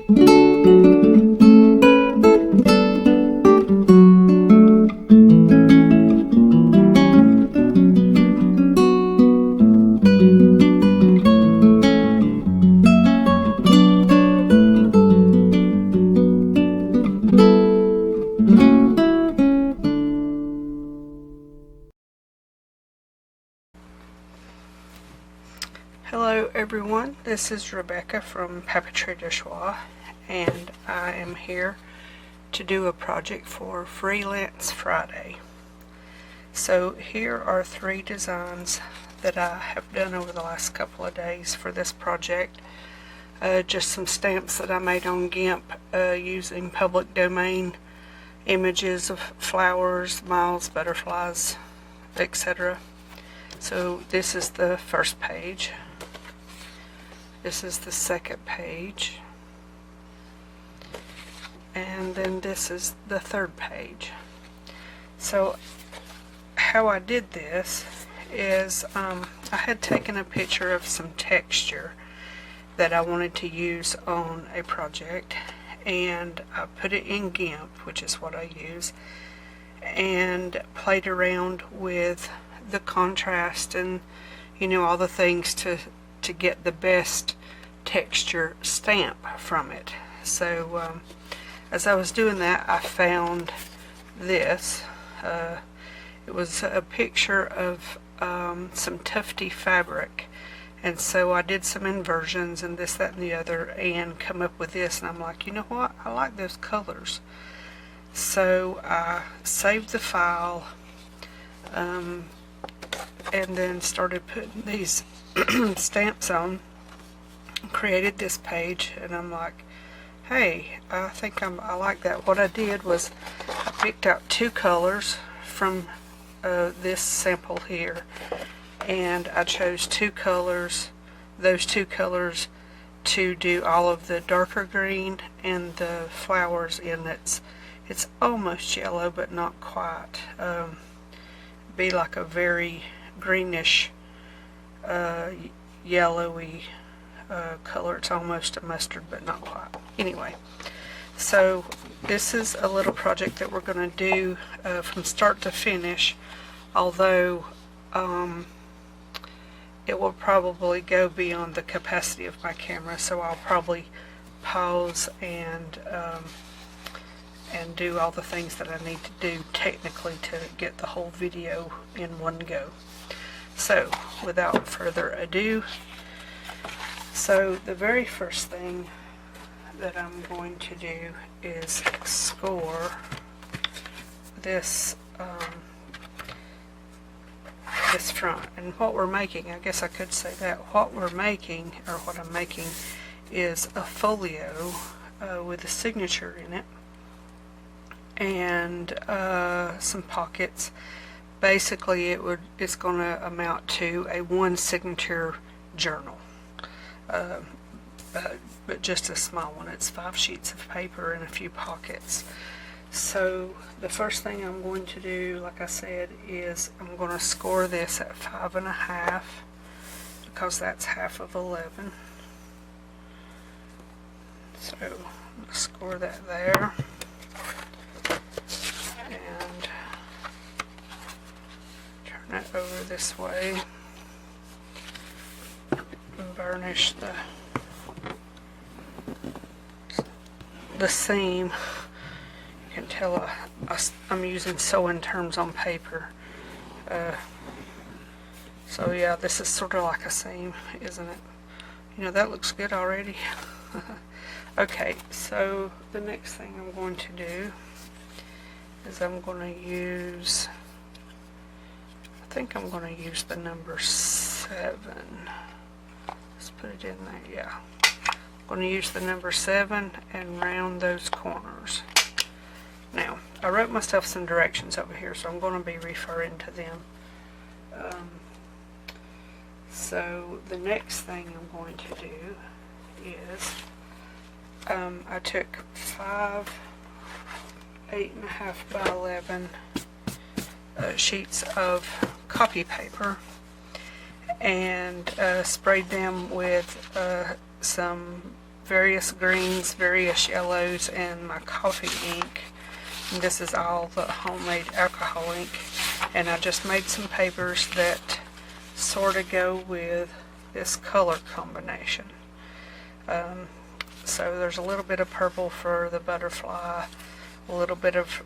Hello everyone, this is Rebecca from Papeterie de Choix, and I am here to do a project for Freelance Friday. So here are 3 designs that I have done over the last couple of days for this project. Just some stamps that I made on GIMP using public domain images of flowers, miles, butterflies, etc. So this is the first page. This is the second page, and then this is the third page. So how I did this is I had taken a picture of some texture that I wanted to use on a project, and I put it in GIMP, which is what I use, and played around with the contrast and all the things to get the best texture stamp from it. So as I was doing that, I found this. It was a picture of some tufty fabric, and so I did some inversions and this, that, and the other, and come up with this, and I'm like, you know what, I like those colors. So I saved the file and then started putting these stamps on, created this page, and I'm like, hey, I think I like that. What I did was I picked out 2 colors from this sample here, and I chose 2 colors, those 2 colors, to do all of the darker green and the flowers in it. It's almost yellow but not quite. Be like a very greenish yellowy color. It's almost a mustard but not quite. Anyway, so this is a little project that we're going to do from start to finish, although it will probably go beyond the capacity of my camera, so I'll probably pause and do all the things that I need to do technically to get the whole video in one go. So without further ado, so the very first thing that I'm going to do is score this this front. And what we're making, I guess I could say that, what we're making, or what I'm making, is a folio with a signature in it and some pockets. Basically it's going to amount to a 1 signature journal, but just a small one. It's 5 sheets of paper and a few pockets. So the first thing I'm going to do, like I said, is I'm going to score this at 5.5, because that's half of 11. So I'm going to score that there, and turn it over this way and burnish the seam. You can tell I'm using sewing terms on paper. So yeah, this is sort of like a seam, isn't it? That looks good already. Okay, so the next thing I'm going to do is I'm going to use, I think I'm going to use the number 7. Let's put it in there, yeah. I'm going to use the number 7 and round those corners. Now, I wrote myself some directions over here, so I'm going to be referring to them. So the next thing I'm going to do is I took 5 8.5 by 11 sheets of copy paper and sprayed them with some various greens, various yellows, and my coffee ink. And this is all the homemade alcohol ink. And I just made some papers that sort of go with this color combination. So there's a little bit of purple for the butterfly, a little bit of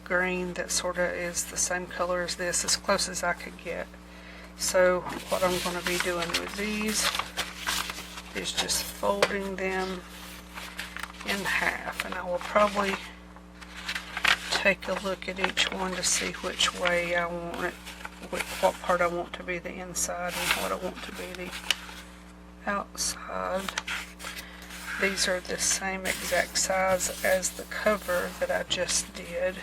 green that sort of is the same color as this, as close as I could get. So what I'm going to be doing with these is just folding them in half, and I will probably take a look at each one to see which way I want it, what part I want to be the inside and what I want to be the outside. These are the same exact size as the cover that I just did.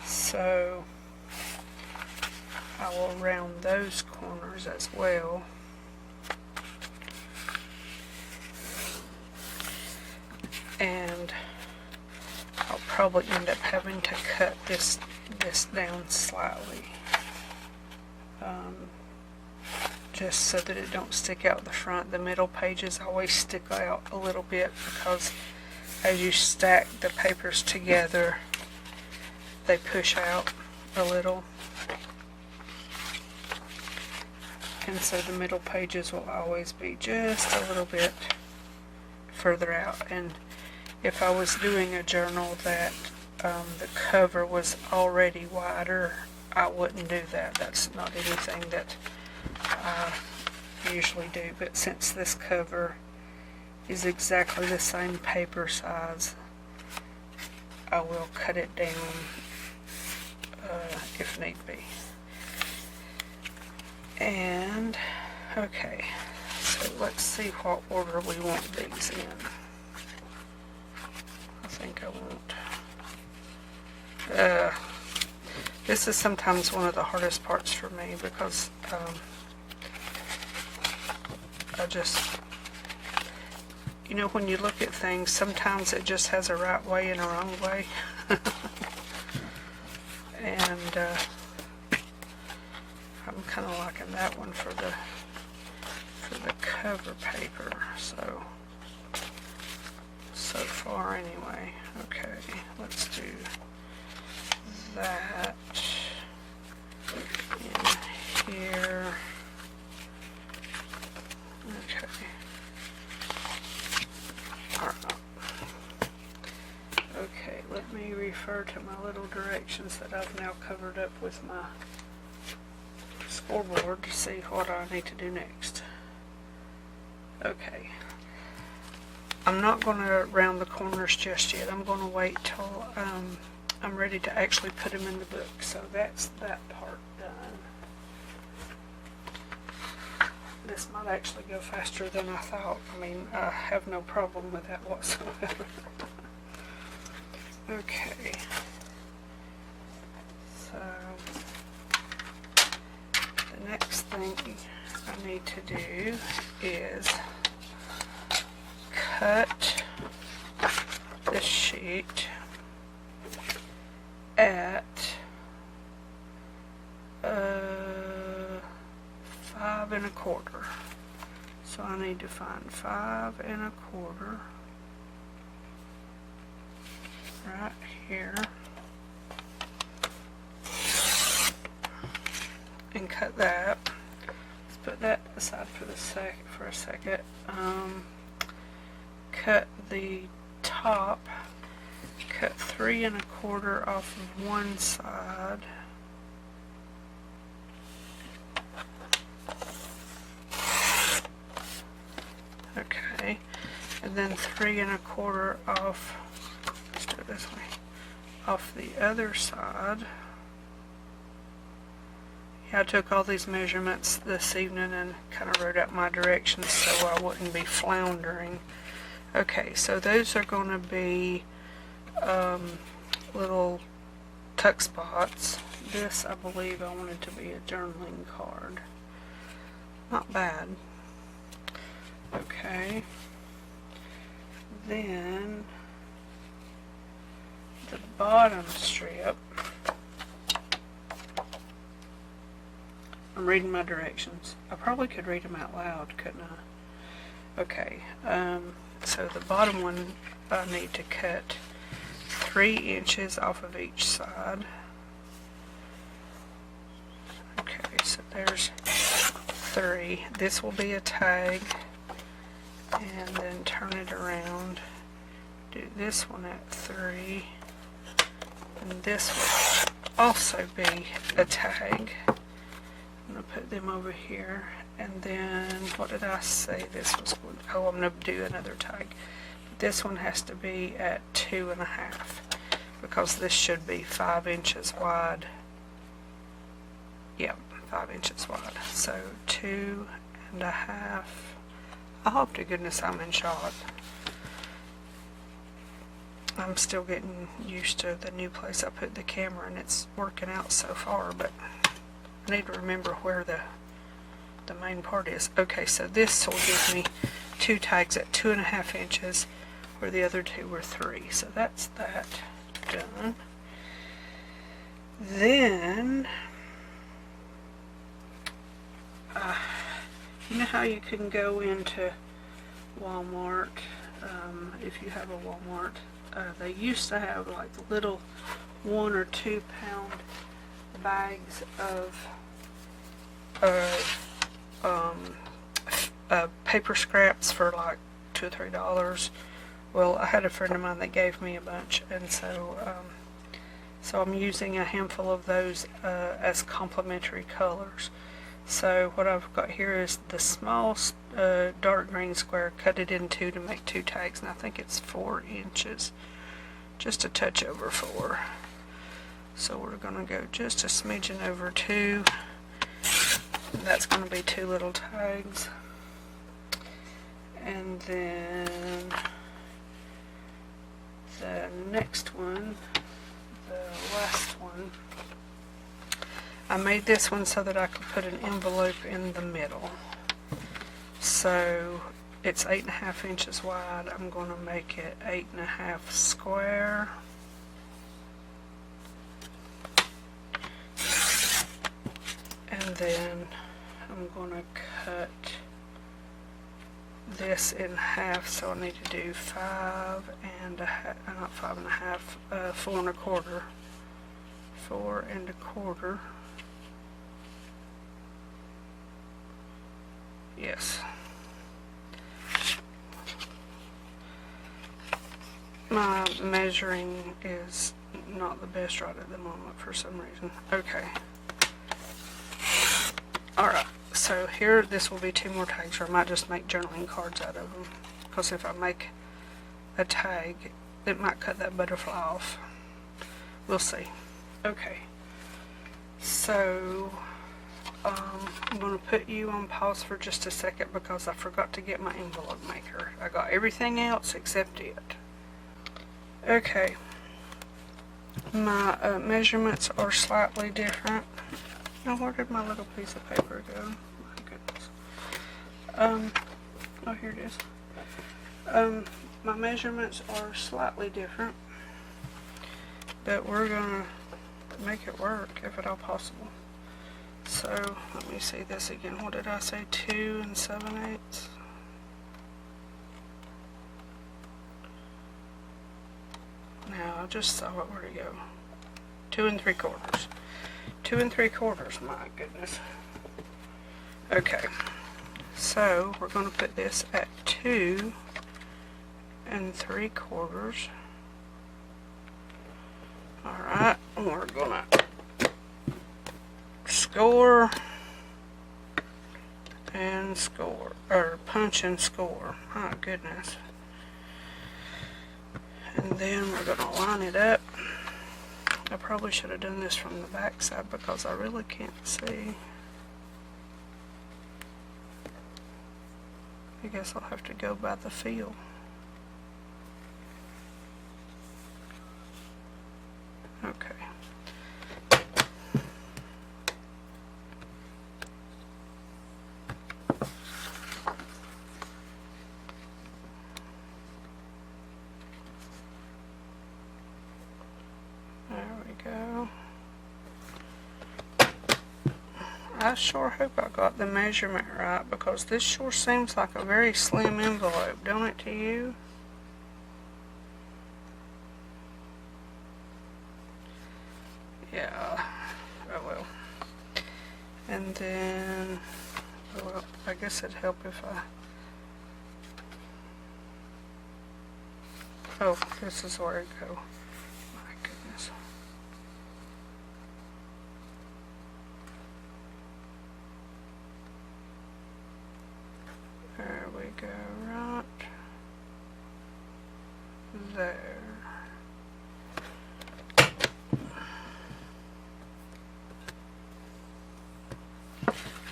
So I will round those corners as well. And I'll probably end up having to cut this down slightly, just so that it don't stick out the front. The middle pages always stick out a little bit because as you stack the papers together, they push out a little. And so the middle pages will always be just a little bit further out. And if I was doing a journal that the cover was already wider, I wouldn't do that. That's not anything that I usually do. But since this cover is exactly the same paper size, I will cut it down if need be. And okay, so let's see what order we want these in. I think I want, this is sometimes one of the hardest parts for me because I just, you know, when you look at things, sometimes it just has a right way and a wrong way. And I'm kind of liking that one for the cover paper. So far anyway. Okay, let's do that in here. Okay. All right. Okay, let me refer to my little directions that I've now covered up with my scoreboard to see what I need to do next. Okay. I'm not going to round the corners just yet. I'm going to wait till I'm ready to actually put them in the book. So that's that part done. This might actually go faster than I thought. I mean, I have no problem with that whatsoever. Okay. So the next thing I need to do is cut this sheet at 5 1/4. So I need to find 5 1/4 right here and cut that. Let's put that aside for a second. Cut the top, cut 3 1/4 off of one side. Okay, and then 3 1/4 off, let's do it this way, off the other side. Yeah, I took all these measurements this evening and kind of wrote out my directions so I wouldn't be floundering. Okay, so those are going to be little tuck spots. This, I believe, I wanted to be a journaling card. Not bad. Okay. Then the bottom strip I'm reading my directions. I probably could read them out loud, couldn't I? Okay, so the bottom one I need to cut 3 inches off of each side. Okay, so there's 3. This will be a tag, and then turn it around. Do this one at 3, and this will also be a tag. I'm going to put them over here, and then, what did I say this was going to, oh, I'm going to do another tag. This one has to be at 2.5, because this should be 5 inches wide. Yep, 5 inches wide. So 2.5. I hope to goodness I'm in shot. I'm still getting used to the new place I put the camera, and it's working out so far, but I need to remember where the main part is. Okay, so this will give me 2 tags at 2.5 inches, where the other 2 were 3. So that's that done. Then, you know how you can go into Walmart, if you have a Walmart, they used to have like little 1 or 2 pound bags of paper scraps for like $2 or $3. Well, I had a friend of mine that gave me a bunch, and so I'm using a handful of those as complementary colors. So what I've got here is the small dark green square, cut it in 2 to make 2 tags, and I think it's 4 inches, just a touch over 4. So we're going to go just a smidgen over 2, and that's going to be 2 little tags. And then the next one, the last one, I made this one so that I could put an envelope in the middle. So it's 8.5 inches wide. I'm going to make it 8.5 square. And then I'm going to cut this in half, so I need to do 5 and a half, not 5.5, 4 1/4. 4 1/4. Yes. My measuring is not the best right at the moment for some reason. Okay. Alright, so here, this will be 2 more tags, or I might just make journaling cards out of them. Because if I make a tag, it might cut that butterfly off. We'll see. Okay. So, I'm going to put you on pause for just a second because I forgot to get my envelope maker. I got everything else except it. Okay. My measurements are slightly different. Now, where did my little piece of paper go? My goodness. Oh, here it is. My measurements are slightly different, but we're going to make it work if at all possible. So, let me see this again. What did I say? 2 7/8? Now, I just saw it. Where'd it go? 2 3/4. 2 3/4, my goodness. Okay, so we're going to put this at 2 3/4. Alright, we're going to score and score, or punch and score. My goodness. And then we're going to line it up. I probably should have done this from the back side because I really can't see. I guess I'll have to go by the feel. Okay. I sure hope I got the measurement right, because this sure seems like a very slim envelope, don't it to you? Yeah, oh well. And then, well, I guess it'd help if oh, this is where it go. My goodness. There we go, right there.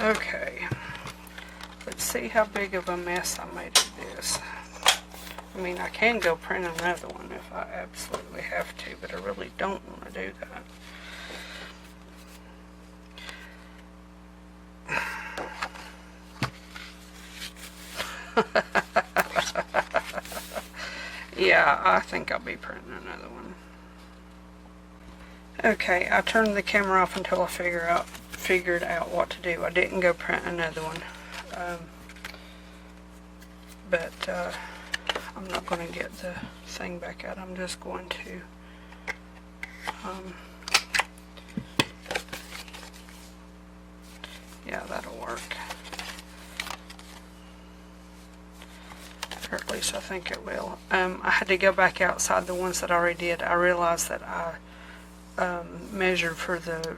Okay, let's see how big of a mess I made of this. I mean, I can go print another one if I absolutely have to, but I really don't want to do that. Yeah, I think I'll be printing another one. Okay, I turned the camera off until I figured out what to do. I didn't go print another one. But I'm not going to get the thing back out. I'm just going to yeah, that'll work. Or at least I think it will. I had to go back outside the ones that I already did. I realized that I measured for the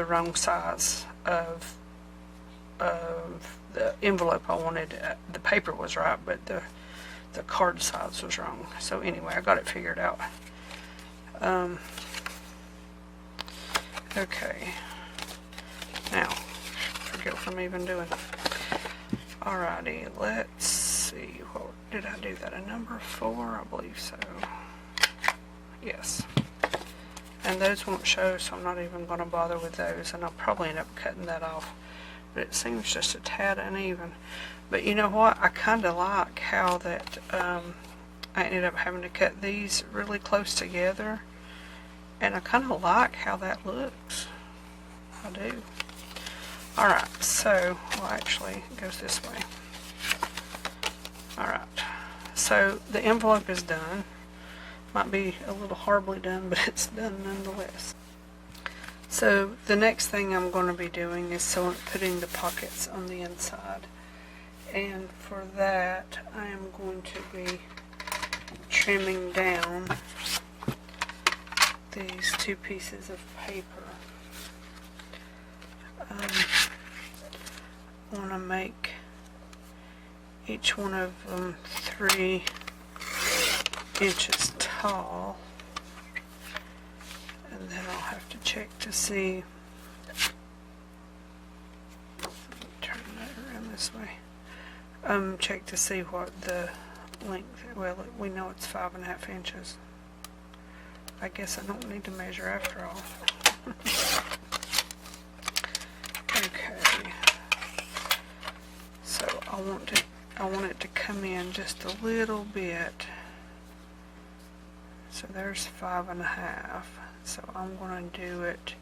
wrong size of the envelope I wanted. The paper was right, but the card size was wrong. So anyway, I got it figured out. Okay. Now, forget what I'm even doing. Alrighty, let's see. What did I do? That a number 4? I believe so. Yes. And those won't show, so I'm not even going to bother with those, and I'll probably end up cutting that off. But it seems just a tad uneven. But you know what? I kind of like how that I ended up having to cut these really close together, and I kind of like how that looks. I do. Alright, so, well actually, it goes this way. Alright, so the envelope is done. Might be a little horribly done, but it's done nonetheless. So the next thing I'm going to be doing is putting the pockets on the inside. And for that, I am going to be trimming down these 2 pieces of paper. I want to make each one of them 3 inches tall, and then I'll have to check to see. Turn that around this way. Check to see what the length. Well, we know it's 5.5 inches. I guess I don't need to measure after all. Okay. So I want it to come in just a little bit. So there's 5.5. So I'm going to do it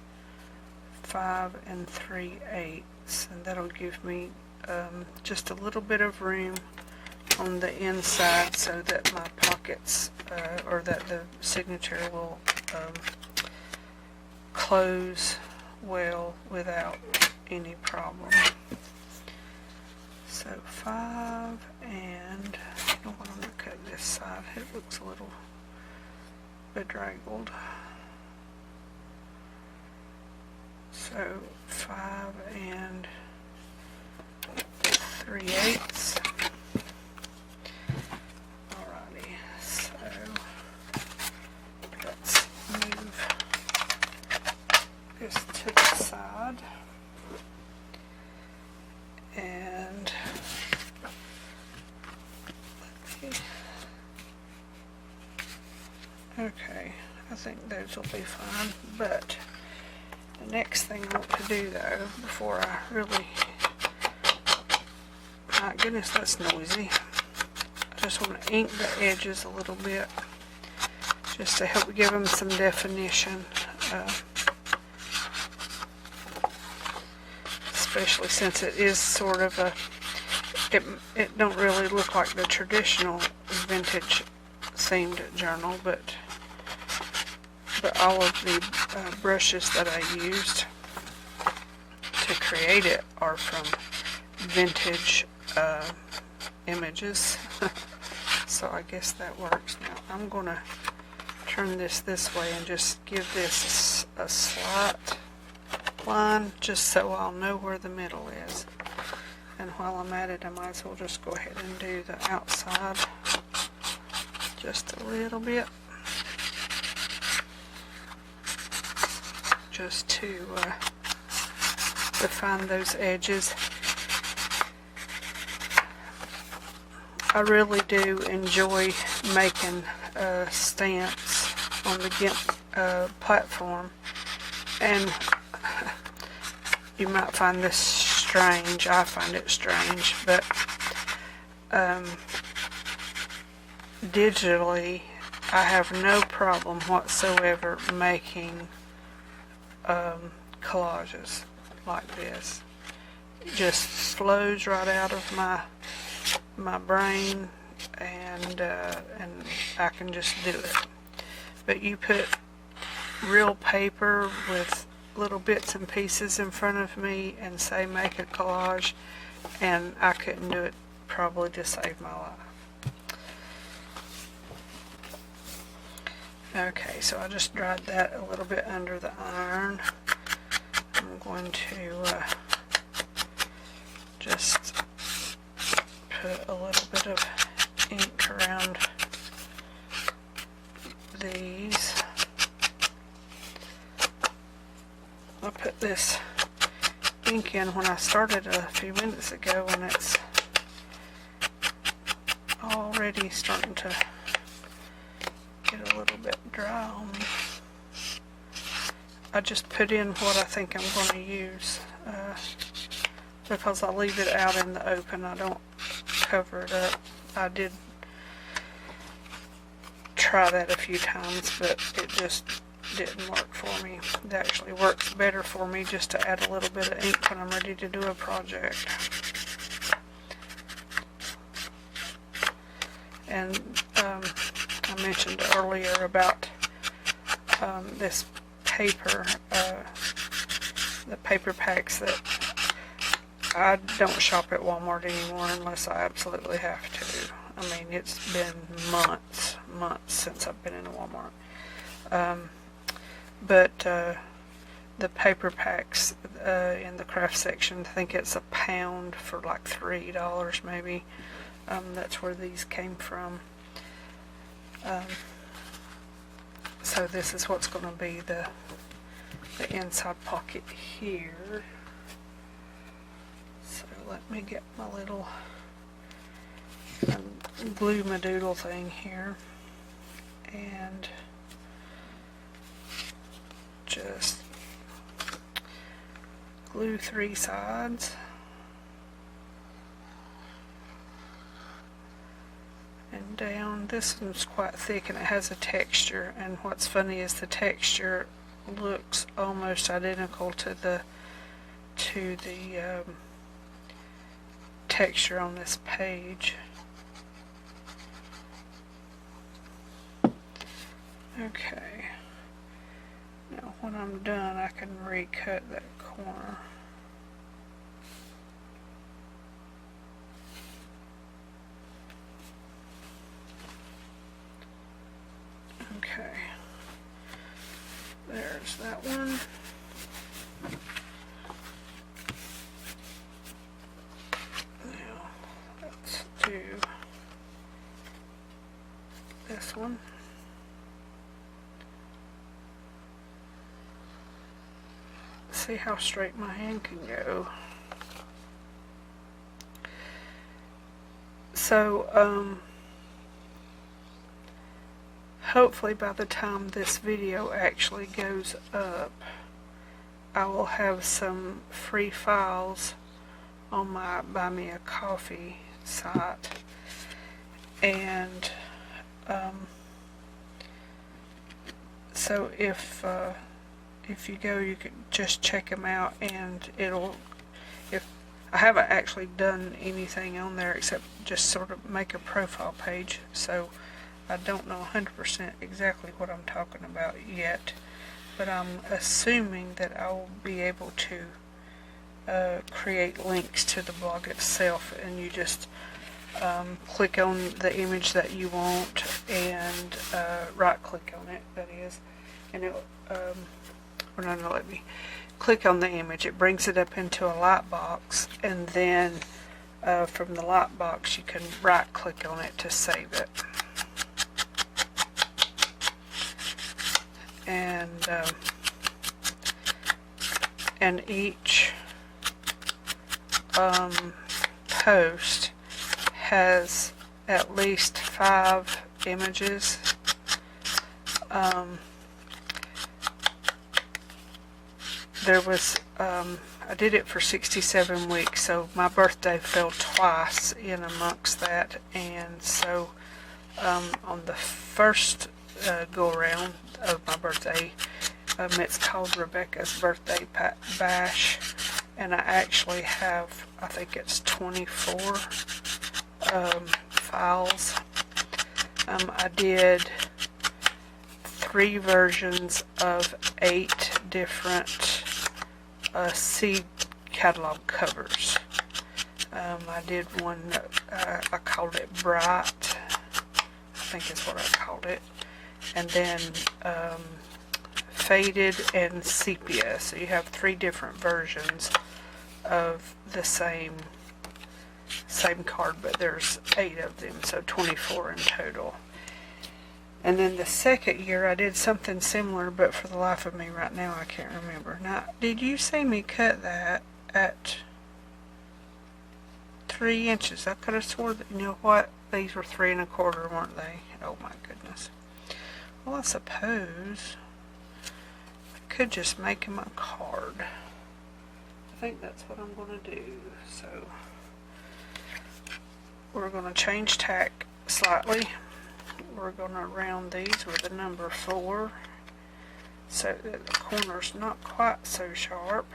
5 3/8, and that'll give me just a little bit of room on the inside so that my pockets or that the signature will close well without any problem. So 5, and you know what, I'm going to cut this side. It looks a little bedraggled. So 5 3/8. Alrighty, so let's move this to the side. And okay, I think those will be fine, but the next thing I want to do though, before I really, my goodness, that's noisy. I just want to ink the edges a little bit, just to help give them some definition. especially since it is sort of a, it don't really look like the traditional vintage themed journal, but all of the brushes that I used to create it are from vintage images. So I guess that works. Now I'm going to turn this way and just give this a slight line just so I'll know where the middle is. And while I'm at it, I might as well just go ahead and do the outside just a little bit, just to define those edges. I really do enjoy making stamps on the GIMP platform, and you might find this strange. I find it strange, but digitally I have no problem whatsoever making collages like this. It just flows right out of my brain, and I can just do it. But you put real paper with little bits and pieces in front of me and say make a collage, and I couldn't do it probably to save my life. Okay, so I just dried that a little bit under the iron. I'm going to just put a little bit of ink around these. I put this ink in when I started a few minutes ago, and it's already starting to get a little bit dry on me. I just put in what I think I'm going to use because I leave it out in the open. I don't cover it up. I did try that a few times, but it just didn't work for me. It actually works better for me just to add a little bit of ink when I'm ready to do a project. And I mentioned earlier about this paper, the paper packs that I don't shop at Walmart anymore unless I absolutely have to. I mean, it's been months since I've been in a Walmart. But the paper packs in the craft section, I think it's £1 for like $3 maybe. That's where these came from. So this is what's going to be the inside pocket here. So let me get my little glue my doodle thing here and just glue 3 sides and down. This one's quite thick and it has a texture, and what's funny is the texture looks almost identical to the texture on this page. Okay, now when I'm done I can recut that corner. Okay, there's that one. Now let's do this one. See how straight my hand can go. So hopefully by the time this video actually goes up, I will have some free files on my Buy Me a Coffee site, and so if you go, you can just check them out, and if I haven't actually done anything on there except just sort of make a profile page, so I don't know 100% exactly what I'm talking about yet, but I'm assuming that I will be able to create links to the blog itself, and you just click on the image that you want and right click on it, that is, and it or no, let me click on the image. It brings it up into a light box, and then from the light box you can right click on it to save it. And each post has at least 5 images. There was, I did it for 67 weeks, so my birthday fell twice in amongst that, and so on the first go around of my birthday, it's called Rebecca's Birthday Bash, and I actually have, I think it's 24 files. I did 3 versions of 8 different seed catalog covers. I did one, I called it Bright, I think is what I called it, and then Faded and Sepia. So you have 3 different versions of the same card, but there's 8 of them, so 24 in total. And then the second year I did something similar, but for the life of me right now I can't remember. Now, did you see me cut that at 3 inches? I could have swore that, you know what, these were 3 1/4, weren't they? Oh my goodness. Well, I suppose I could just make him a card. I think that's what I'm going to do. So we're going to change tack slightly. We're going to round these with a number 4 so that the corner's not quite so sharp.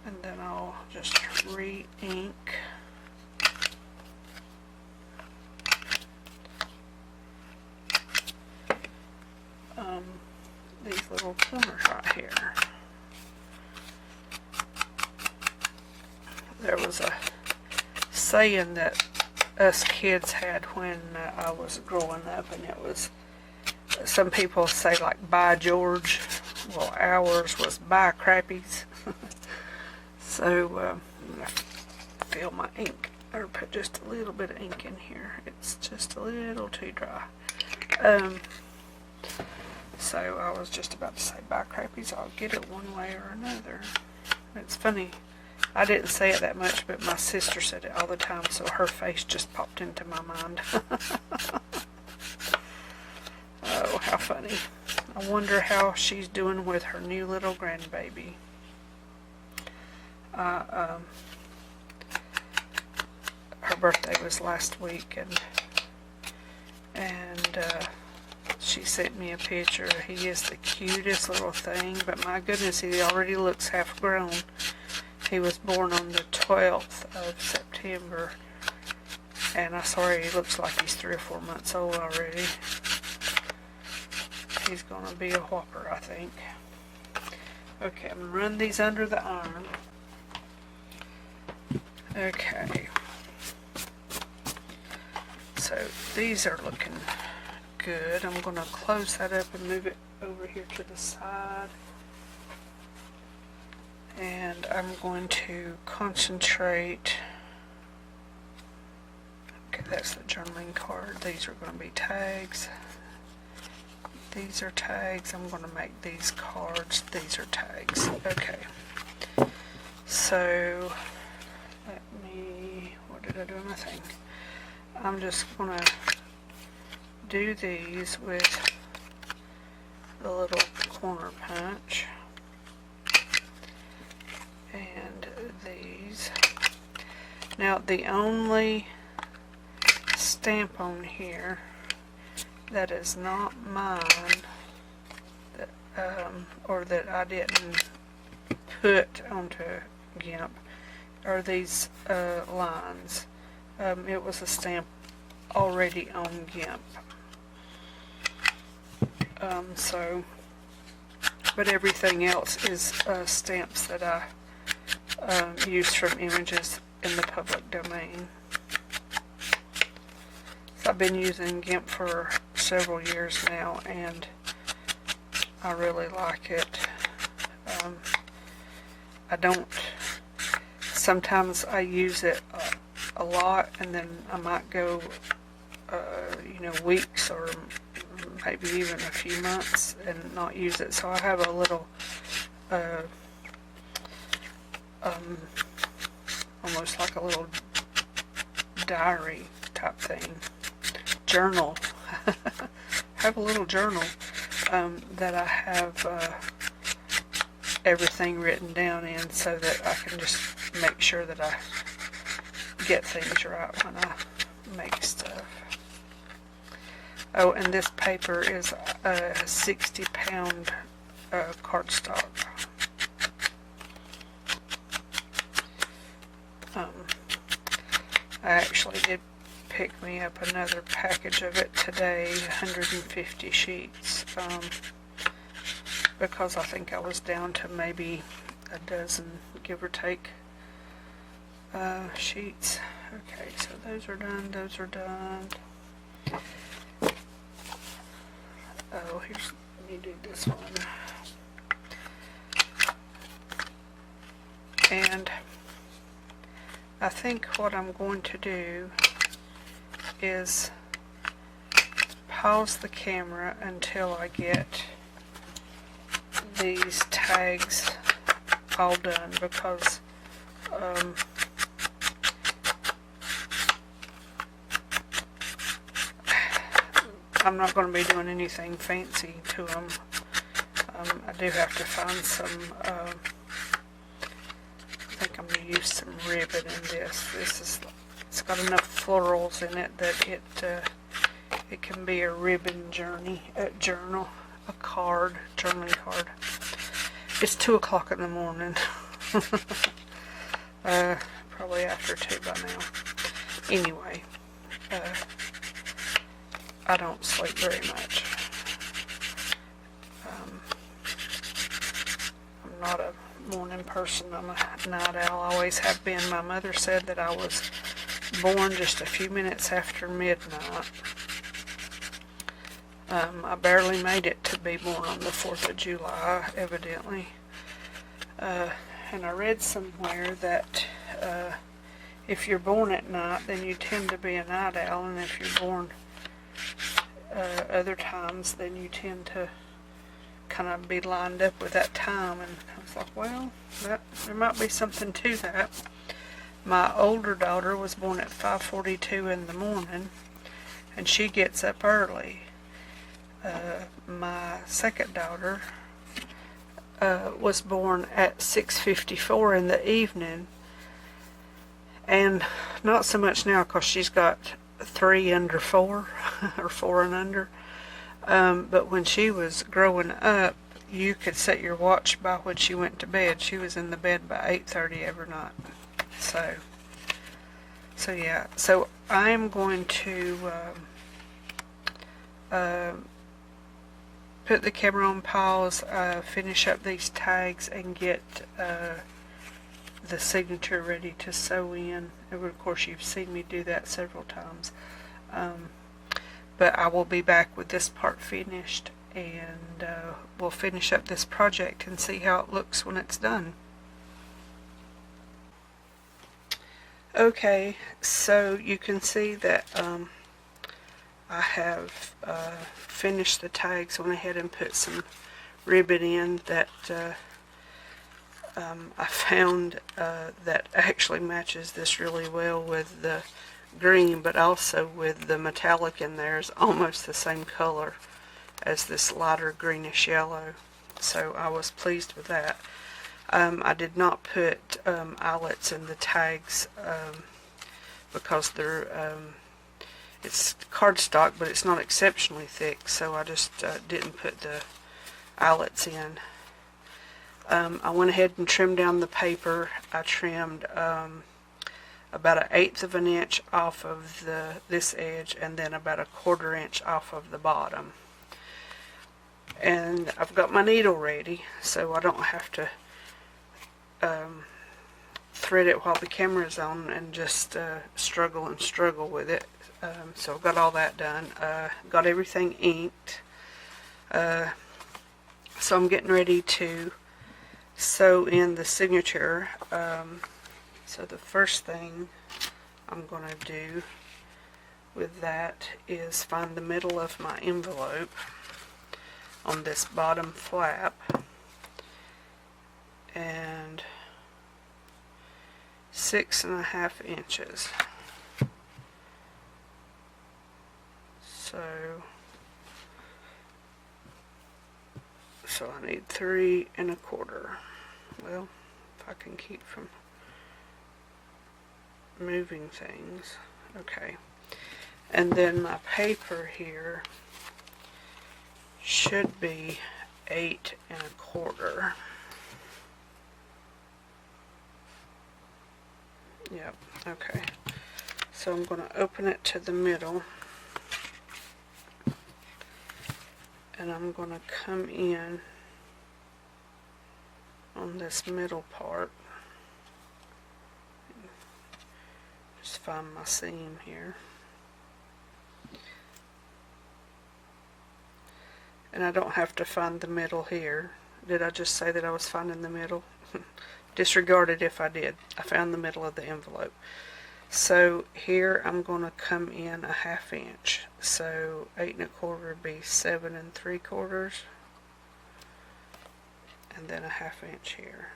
And then I'll just re-ink these little corners right here. There was a saying that us kids had when I was growing up, and it was, some people say like "By George," well ours was "By Crappies." So I'm going to fill my ink, or put just a little bit of ink in here. It's just a little too dry. So I was just about to say "By Crappies." I'll get it one way or another. It's funny, I didn't say it that much, but my sister said it all the time, so her face just popped into my mind. Oh, how funny. I wonder how she's doing with her new little grandbaby. Her birthday was last week, and she sent me a picture. He is the cutest little thing, but my goodness, he already looks half grown. He was born on the 12th of September, and I swear he looks like he's 3 or 4 months old already. He's going to be a whopper, I think. Okay, I'm going to run these under the iron. Okay. So these are looking good. I'm going to close that up and move it over here to the side. And I'm going to concentrate. Okay, that's the journaling card. These are going to be tags. These are tags. I'm going to make these cards. These are tags. Okay. So, let me, what did I do on my thing? I'm just going to do these with the little corner punch. And these. Now the only stamp on here that is not mine, that or that I didn't put onto GIMP are these lines. It was a stamp already on GIMP. But everything else is stamps that I use from images in the public domain. So I've been using GIMP for several years now, and I really like it. Sometimes I use it a lot, and then I might go, weeks or maybe even a few months and not use it. So I have a little, almost like a little diary type thing, journal. I have a little journal that I have everything written down in, so that I can just make sure that I get things right when I make stuff. Oh, and this paper is a 60-pound cardstock. I actually did pick me up another package of it today, 150 sheets, because I think I was down to maybe a dozen, give or take, sheets. Okay, so those are done, those are done. Oh, let me do this one. And I think what I'm going to do is pause the camera until I get these tags all done, because I'm not going to be doing anything fancy to them. I do have to find some, I think I'm going to use some ribbon in this. It's got enough florals in it that it can be a ribbon journal, a card, journaling card. It's 2 o'clock in the morning. Probably after 2 by now. Anyway, I don't sleep very much. I'm not a morning person. I'm a night owl. I always have been. My mother said that I was born just a few minutes after midnight. I barely made it to be born on the 4th of July, evidently. And I read somewhere that if you're born at night, then you tend to be a night owl, and if you're born other times, then you tend to kind of be lined up with that time. And I was like, well, there might be something to that. My older daughter was born at 5:42 in the morning, and she gets up early. My second daughter was born at 6:54 in the evening, and not so much now because she's got 3 under 4 or 4 and under, but when she was growing up, you could set your watch by when she went to bed. She was in the bed by 8:30 every night. So yeah, so I am going to put the camera on pause, finish up these tags, and get the signature ready to sew in. And of course, you've seen me do that several times. But I will be back with this part finished, and we'll finish up this project and see how it looks when it's done. Okay, so you can see that I have finished the tags. Went ahead and put some ribbon in that I found that actually matches this really well with the green, but also with the metallic in there is almost the same color as this lighter greenish yellow. So I was pleased with that. I did not put eyelets in the tags because they're it's cardstock, but it's not exceptionally thick, so I just didn't put the eyelets in. I went ahead and trimmed down the paper. I trimmed about 1/8 of an inch off of this edge, and then about 1/4 inch off of the bottom. And I've got my needle ready, so I don't have to thread it while the camera's on and just struggle with it. So I've got all that done. Got everything inked. So I'm getting ready to sew in the signature. So the first thing I'm going to do with that is find the middle of my envelope on this bottom flap and 6.5 inches. So I need 3.25. Well, if I can keep from moving things. Okay. And then my paper here should be 8.25. Yep, okay. So I'm going to open it to the middle, and I'm going to come in on this middle part. Just find my seam here. And I don't have to find the middle here. Did I just say that I was finding the middle? Disregard it if I did. I found the middle of the envelope. So here I'm going to come in 1/2 inch. So 8.25 would be 7.75. And then 1/2 inch here.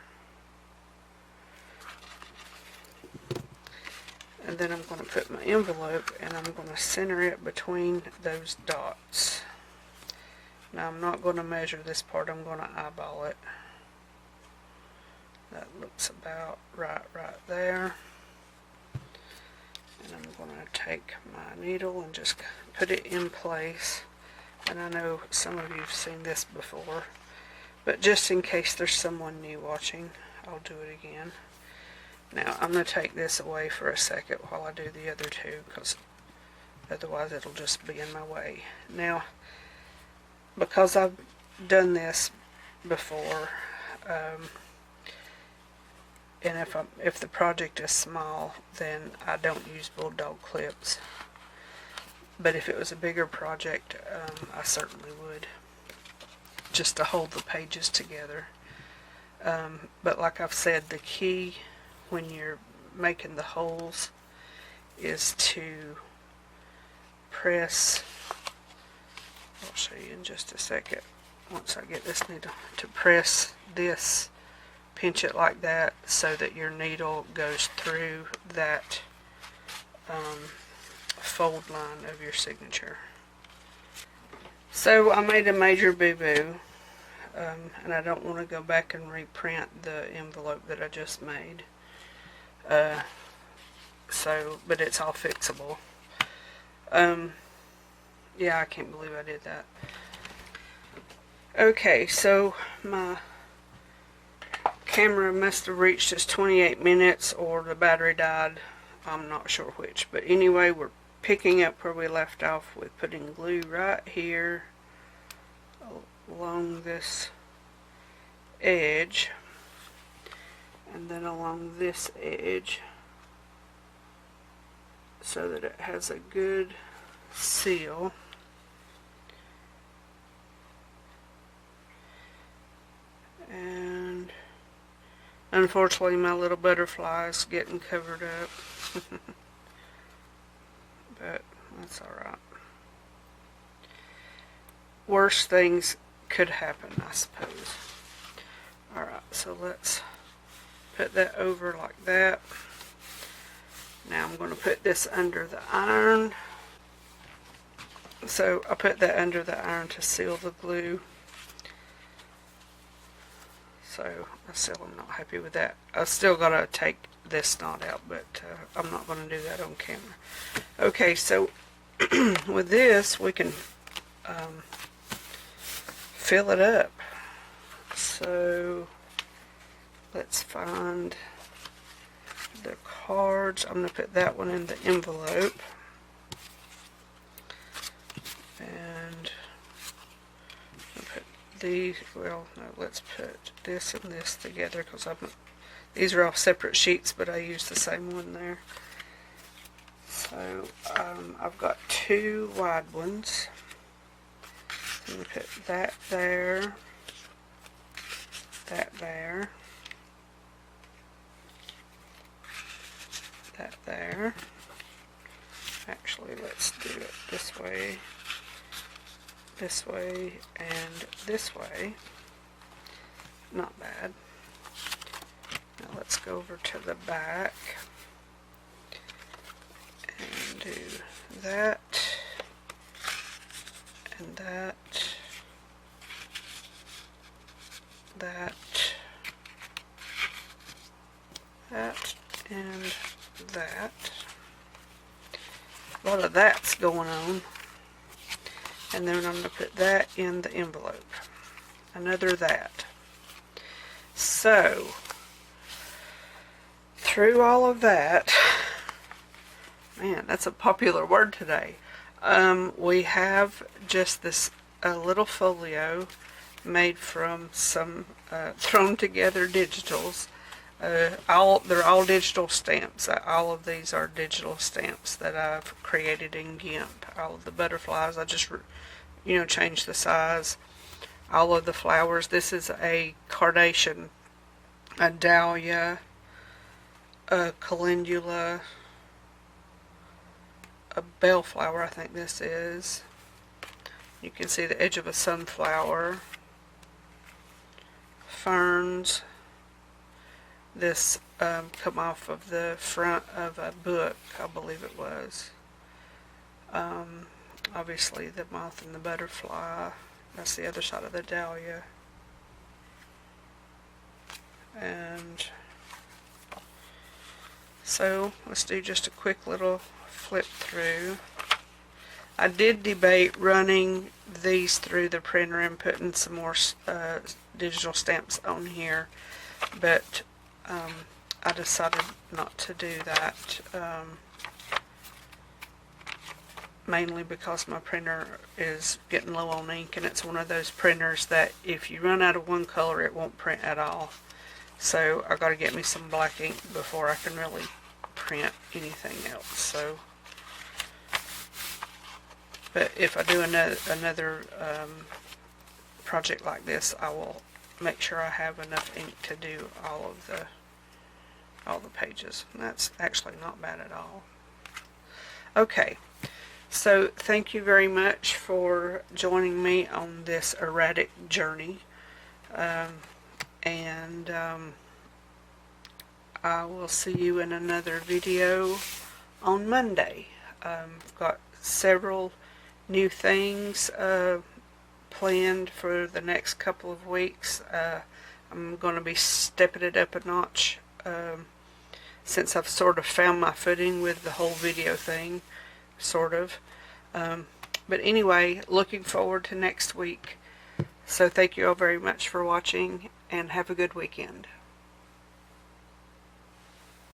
And then I'm going to put my envelope and I'm going to center it between those dots. Now I'm not going to measure this part, I'm going to eyeball it. That looks about right there. And I'm going to take my needle and just put it in place. And I know some of you have seen this before, but just in case there's someone new watching, I'll do it again. Now I'm going to take this away for a second while I do the other two, because otherwise it'll just be in my way. Now, because I've done this before, and if the project is small, then I don't use bulldog clips. But if it was a bigger project, I certainly would, just to hold the pages together. But like I've said, the key when you're making the holes is to press, I'll show you in just a second, once I get this needle, to press this, pinch it like that so that your needle goes through that fold line of your signature. So I made a major boo-boo, and I don't want to go back and reprint the envelope that I just made. But it's all fixable. Yeah, I can't believe I did that. Okay, so my camera must have reached its 28 minutes or the battery died. I'm not sure which. But anyway, we're picking up where we left off with putting glue right here along this edge. And then along this edge, so that it has a good seal. And unfortunately my little butterfly is getting covered up. But that's alright. Worse things could happen, I suppose. Alright, so let's put that over like that. Now I'm going to put this under the iron. So I put that under the iron to seal the glue. So I still am not happy with that. I still got to take this knot out, but I'm not going to do that on camera. Okay, so with this we can fill it up. So let's find the cards. I'm going to put that one in the envelope. And I'll put these, well, no, let's put this and this together because these are all separate sheets, but I use the same one there. So I've got two wide ones. I'm going to put that there, that there, that there. Actually, let's do it this way, and this way. Not bad. Now let's go over to the back and do that, and that, that, that, and that. A lot of that's going on. And then I'm going to put that in the envelope. Another that. So, through all of that, man, that's a popular word today. We have just this little folio made from some thrown together digitals. They're all digital stamps. All of these are digital stamps that I've created in GIMP. All of the butterflies, I just, changed the size. All of the flowers. This is a carnation, a dahlia, a calendula, a bellflower, I think this is. You can see the edge of a sunflower. Ferns. This come off of the front of a book, I believe it was. Obviously the moth and the butterfly. That's the other side of the dahlia. And so let's do just a quick little flip through. I did debate running these through the printer and putting some more digital stamps on here, but I decided not to do that, mainly because my printer is getting low on ink, and it's one of those printers that if you run out of one color it won't print at all. So I got to get me some black ink before I can really print anything else. So, but if I do another project like this, I will make sure I have enough ink to do all the pages. And that's actually not bad at all. Okay, so thank you very much for joining me on this erratic journey, and I will see you in another video on Monday. I've got several new things planned for the next couple of weeks. I'm going to be stepping it up a notch since I've sort of found my footing with the whole video thing, sort of. But anyway, looking forward to next week. So thank you all very much for watching, and have a good weekend.